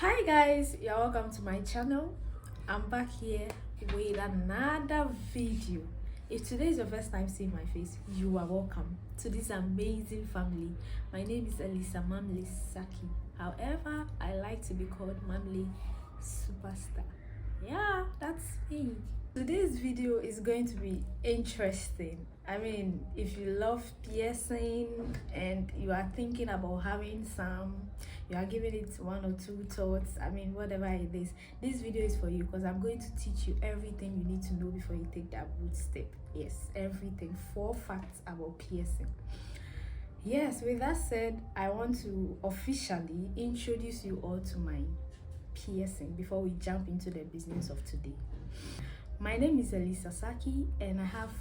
Hi guys, you're welcome to my channel. I'm back here with another video. If today is your first time seeing my face, you are welcome to this amazing family. My name is Elisa Mamle Saki. However, I like to be called Mamle Superstar. Yeah, that's me. Today's video is going to be interesting. I mean, if you love piercing and you are thinking about having some, you are giving it one or two thoughts, I mean, whatever it is, this video is for you because I'm going to teach you everything you need to know before you take that bold step. Yes, everything. 4 facts about piercing. Yes, with that said, I want to officially introduce you all to my piercing before we jump into the business of today. My name is Elisa Saki and I have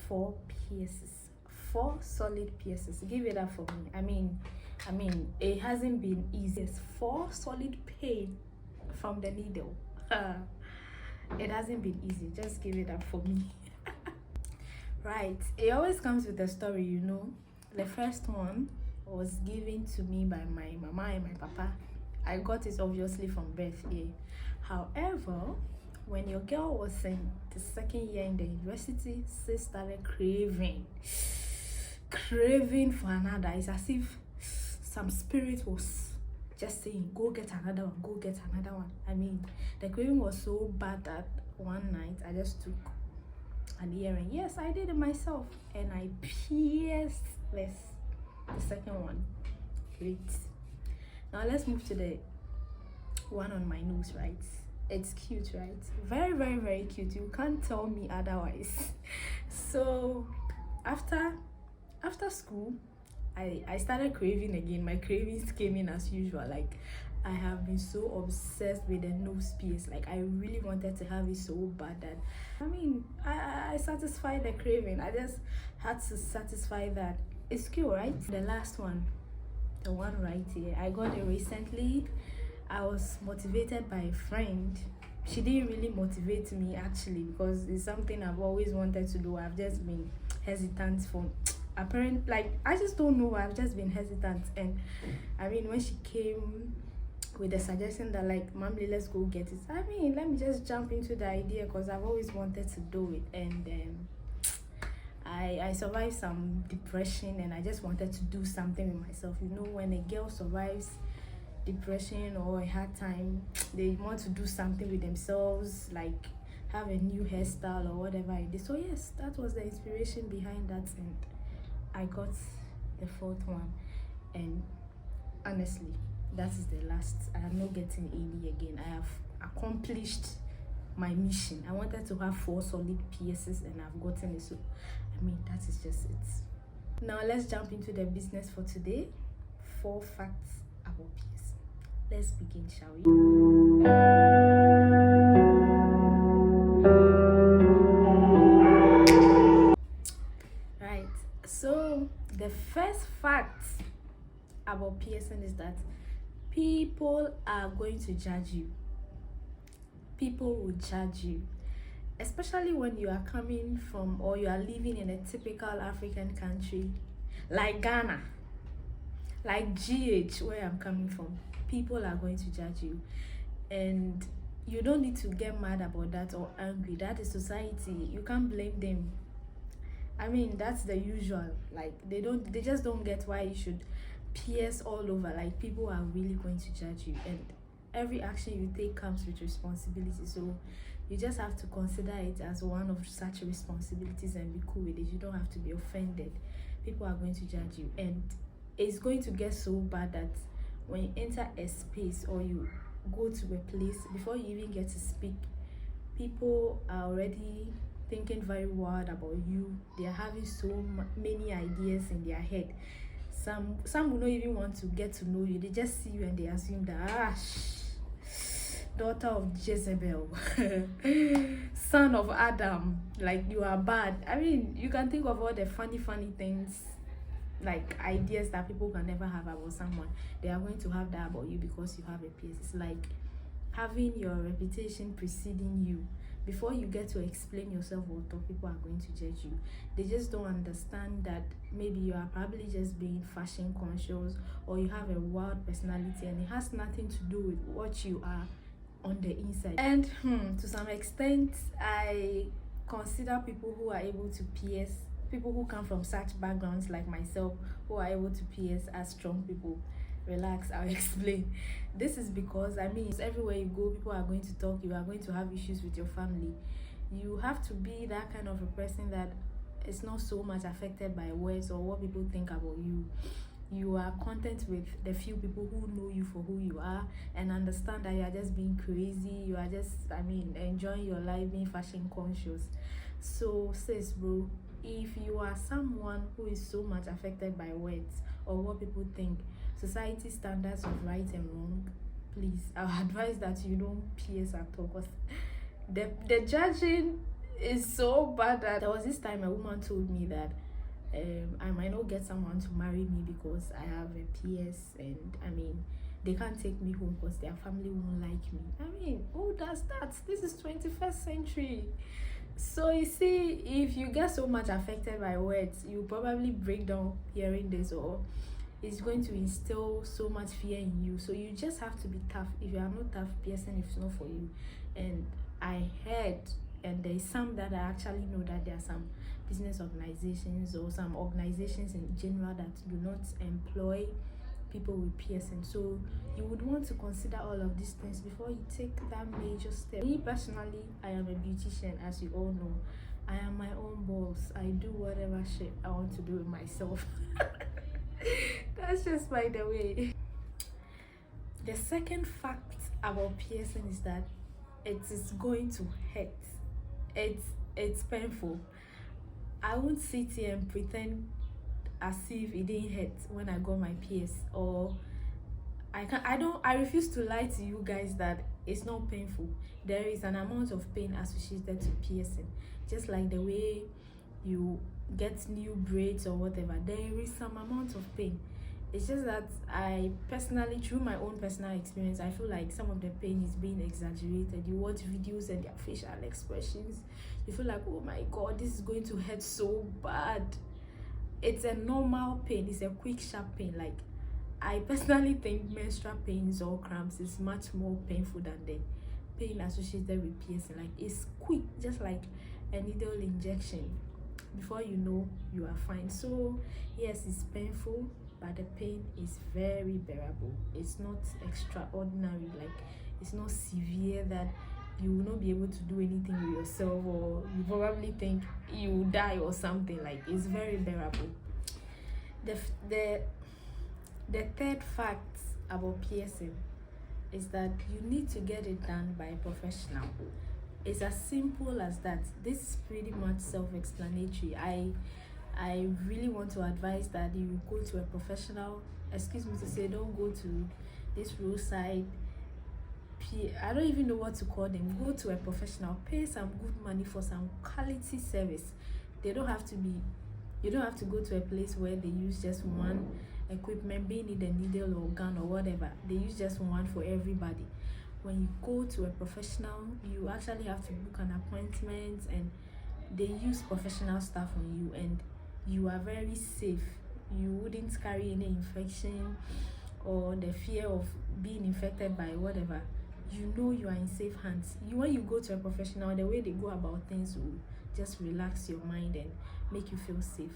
4 pierces, 4 solid pierces. Give it up for me. I mean, it hasn't been easy. It's 4 solid pain from the needle. It hasn't been easy. Just give it up for me. Right. It always comes with a story, you know. The first one was given to me by my mama and my papa. I got it obviously from birth here. However, when your girl was in the 2nd year in the university, she started craving for another. It's as if some spirit was just saying, go get another one, go get another one. I mean, the craving was so bad that one night I just took an earring. Yes, I did it myself, and I pierced the 2nd one. Great. Now let's move to the one on my nose, right? It's cute, right? Very, very, very cute. You can't tell me otherwise. So after school, I started craving again. My cravings came in as usual. Like, I have been so obsessed with the nose pierce. Like, I really wanted to have it so bad that I satisfied the craving. I just had to satisfy that. It's cute, right? The last one, the one right here, I got it recently. I was motivated by a friend. She didn't really motivate me actually, because it's something I've always wanted to do. I've just been hesitant for apparent, like, I just don't know, I've just been hesitant. And I mean, when she came with the suggestion that, like, Mamli, let's go get it, I mean, let me just jump into the idea because I've always wanted to do it. And I survived some depression and I just wanted to do something with myself. You know, when a girl survives depression or a hard time, they want to do something with themselves, like have a new hairstyle or whatever it is. So yes, that was the inspiration behind that, and I got the 4th one. And honestly, that is the last. I am not getting any again. I have accomplished my mission. I wanted to have 4 solid pierces and I've gotten it. So I mean, that is just it. Now let's jump into the business for today. 4 facts about piercing. Let's begin, shall we? Right. So the first fact about piercing is that people are going to judge you. People will judge you, especially when you are coming from, or you are living in a typical African country like Ghana, like GH, where I'm coming from. People are going to judge you, and you don't need to get mad about that or angry. That is society. You can't blame them. I mean, that's the usual. Like, they just don't get why you should pierce all over. Like, people are really going to judge you, and every action you take comes with responsibility. So you just have to consider it as one of such responsibilities and be cool with it. You don't have to be offended. People are going to judge you, and it's going to get so bad that when you enter a space or you go to a place, before you even get to speak, people are already thinking very wild about you. They are having so many ideas in their head. Some will not even want to get to know you. They just see you and they assume that, daughter of Jezebel, son of Adam, like, you are bad. I mean, you can think of all the funny things, like ideas that people can never have about someone. They are going to have that about you because you have a piercing. It's like having your reputation preceding you before you get to explain yourself or talk, people are going to judge you. They just don't understand that maybe you are probably just being fashion conscious, or you have a wild personality, and it has nothing to do with what you are on the inside. And to some extent, I consider people who are able to pierce, people who come from such backgrounds like myself, who are able to pierce, as strong people. Relax, I'll explain. This is because, I mean, everywhere you go, people are going to talk, you are going to have issues with your family. You have to be that kind of a person that is not so much affected by words or what people think about you. You are content with the few people who know you for who you are, and understand that you are just being crazy, you are just, I mean, enjoying your life, being fashion conscious. So sis, bro, if you are someone who is so much affected by words or what people think, society standards of right and wrong, please, I would advise that you don't pierce at all, because the judging is so bad that there was this time a woman told me that I might not get someone to marry me because I have a PS, and I mean, they can't take me home because their family won't like me. I mean, who does that? This is 21st century. So you see, if you get so much affected by words, you probably break down hearing this, or it's going to instill so much fear in you. So you just have to be tough. If you are not tough, piercing is not for you. And I heard, and there is some that I actually know, that there are some business organizations or some organizations in general that do not employ people with piercing. So you would want to consider all of these things before you take that major step. Me personally, I am a beautician, as you all know. I am my own boss. I do whatever shit I want to do with myself. That's just by the way. The second fact about piercing is that it is going to hurt. It's painful. I won't sit here and pretend as if it didn't hurt when I got my pierce, or I refuse to lie to you guys that it's not painful. There is an amount of pain associated to piercing, just like the way you get new braids or whatever. There is some amount of pain. It's just that I personally, through my own personal experience, I feel like some of the pain is being exaggerated. You watch videos and their facial expressions, you feel like, oh my god, this is going to hurt so bad. It's a normal pain. It's a quick, sharp pain. Like, I personally think menstrual pains or cramps is much more painful than the pain associated with piercing. Like, it's quick, just like a needle injection. Before you know, you are fine. So yes, it's painful, but the pain is very bearable. It's not extraordinary. Like, it's not severe that you will not be able to do anything with yourself, or you probably think you will die or something. Like, it's very bearable. The third fact about piercing is that you need to get it done by a professional. It's as simple as that. This is pretty much self-explanatory. I really want to advise that you go to a professional. Excuse me to say, don't go to this roadside, I don't even know what to call them. Go to a professional, pay some good money for some quality service. You don't have to go to a place where they use just one equipment, be it a needle or gun or whatever. They use just one for everybody. When you go to a professional, you actually have to book an appointment, and they use professional stuff on you, and you are very safe. You wouldn't carry any infection or the fear of being infected by whatever. You know you are in safe hands. When you go to a professional, the way they go about things will just relax your mind and make you feel safe.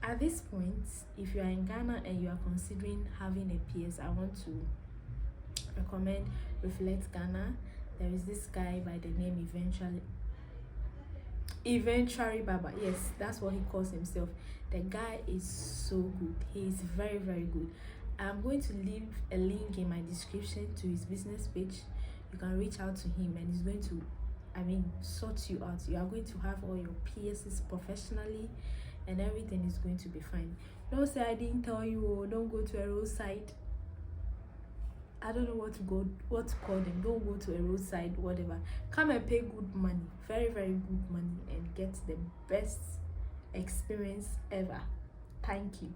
At this point, if you are in Ghana and you are considering having a PS, I want to recommend Reflect Ghana. There is this guy by the name Eventually Baba. Yes, that's what he calls himself. The guy is so good. He is very, very good. I'm going to leave a link in my description to his business page. You can reach out to him, and he's going to, sort you out. You are going to have all your PSs professionally, and everything is going to be fine. Don't say I didn't tell you, or don't go to a roadside. I don't know what to call them. Don't go to a roadside, whatever. Come and pay good money, very, very good money, and get the best experience ever. Thank you.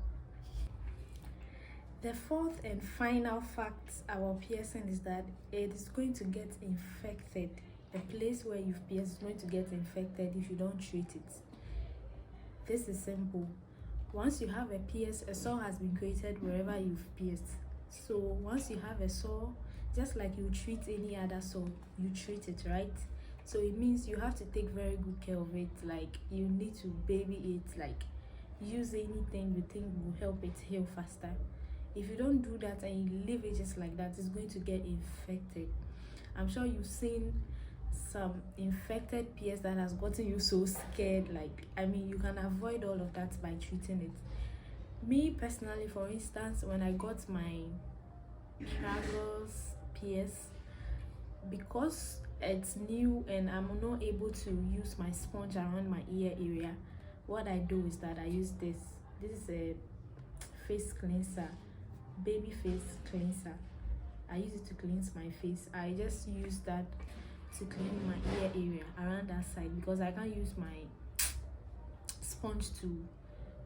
The fourth and final fact about piercing is that it is going to get infected the place where you've pierced is going to get infected if you don't treat it. This is simple. Once you have a pierce, a sore has been created wherever you've pierced. So once you have a sore, just like you treat any other sore, you treat it, right? So it means you have to take very good care of it. Like, you need to baby it, like use anything you think will help it heal faster. If you don't do that and you leave it just like that, it's going to get infected. I'm sure you've seen some infected pierce that has gotten you so scared. Like, I mean, you can avoid all of that by treating it. Me personally, for instance, when I got my Tragus pierce, because it's new and I'm not able to use my sponge around my ear area, what I do is that I use this is a face cleanser, baby face cleanser. I use it to cleanse my face. I just use that to clean my ear area around that side, because I can't use my sponge to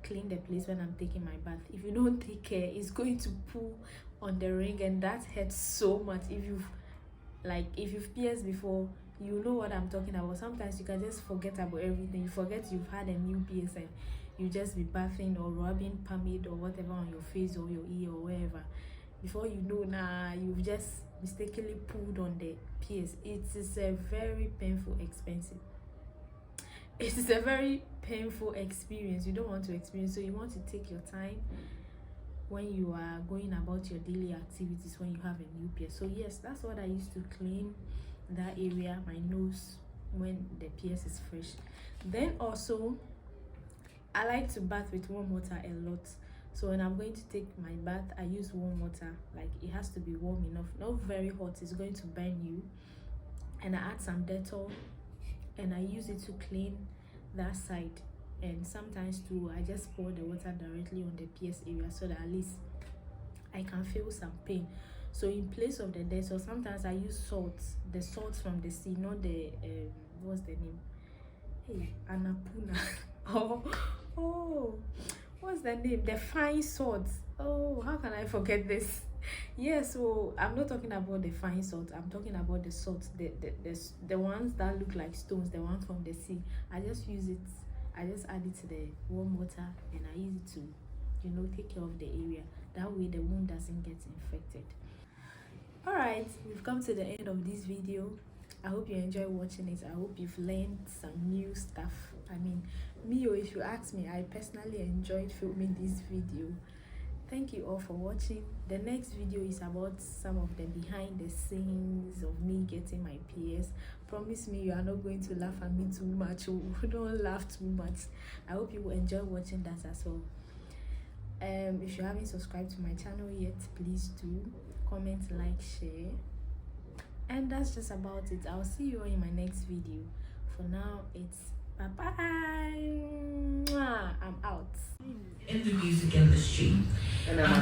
clean the place when I'm taking my bath. If you don't take care, it's going to pull on the ring, and that hurts so much. If you've pierced before, you know what I'm talking about. Sometimes you can just forget about everything. You forget you've had a new pierce and you just be bathing or rubbing pomade or whatever on your face or your ear or wherever. Before you know, you've just mistakenly pulled on the pierce. It is a very painful expensive. It is a very painful experience. You don't want to experience, so you want to take your time when you are going about your daily activities when you have a new pierce. So yes, that's what I used to clean that area, my nose, when the pierce is fresh. Then also, I like to bath with warm water a lot. So when I'm going to take my bath, I use warm water. Like, it has to be warm enough, not very hot, it's going to burn you. And I add some Dettol and I use it to clean that side. And sometimes too, I just pour the water directly on the pierce area so that at least I can feel some pain. So in place of the Dettol, sometimes I use salt, the salt from the sea, not the what's the name? Hey, Anapuna. oh, what's the name? The fine salt. Oh, how can I forget this? Yes, so I'm not talking about the fine salt. I'm talking about the salt, the ones that look like stones, the ones from the sea. I just use it. I just add it to the warm water and I use it to, you know, take care of the area. That way the wound doesn't get infected. Alright, we've come to the end of this video. I hope you enjoy watching it. I hope you've learned some new stuff. I mean, if you ask me, I personally enjoyed filming this video. Thank you all for watching. The next video is about some of the behind the scenes of me getting my pierce. Promise me you are not going to laugh at me too much. Don't laugh too much. I hope you will enjoy watching that as well. If you haven't subscribed to my channel yet, please do. Comment, like, share. And that's just about it. I'll see you all in my next video. For now, it's bye-bye. I'm out. In the music industry.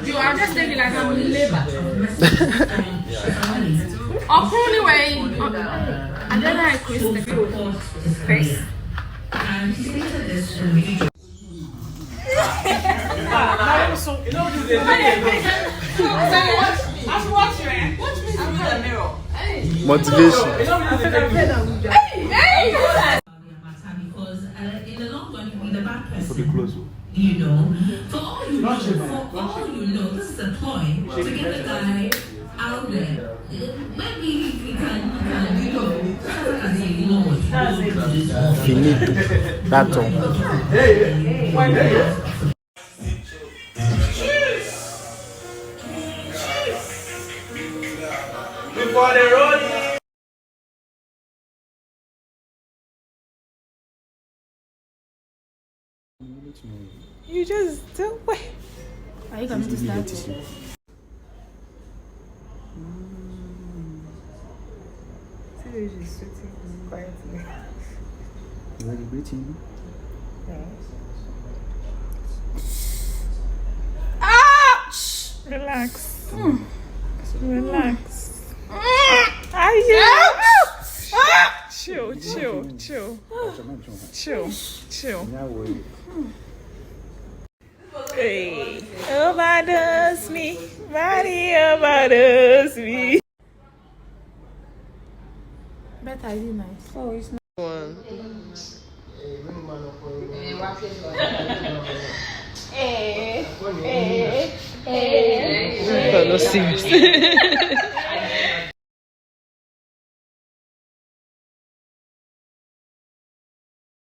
You are just thinking like I'm labor. Anyway, and then I quit the face. And he stated this in the video. Motivation. Because in the long run, you'll be the bad person. For the close. You know, for all you know, this is a ploy to get the guy out there. Maybe he can you know, Finito. That's all. Before the road. You just do wait. Are you coming to start? She's sitting quietly. You are breathing. Ah! Relax. Relax. Are you? Chill. Hey, overdose me, body overdose me. Better. Is it nice? Oh, it's not. One. No, serious.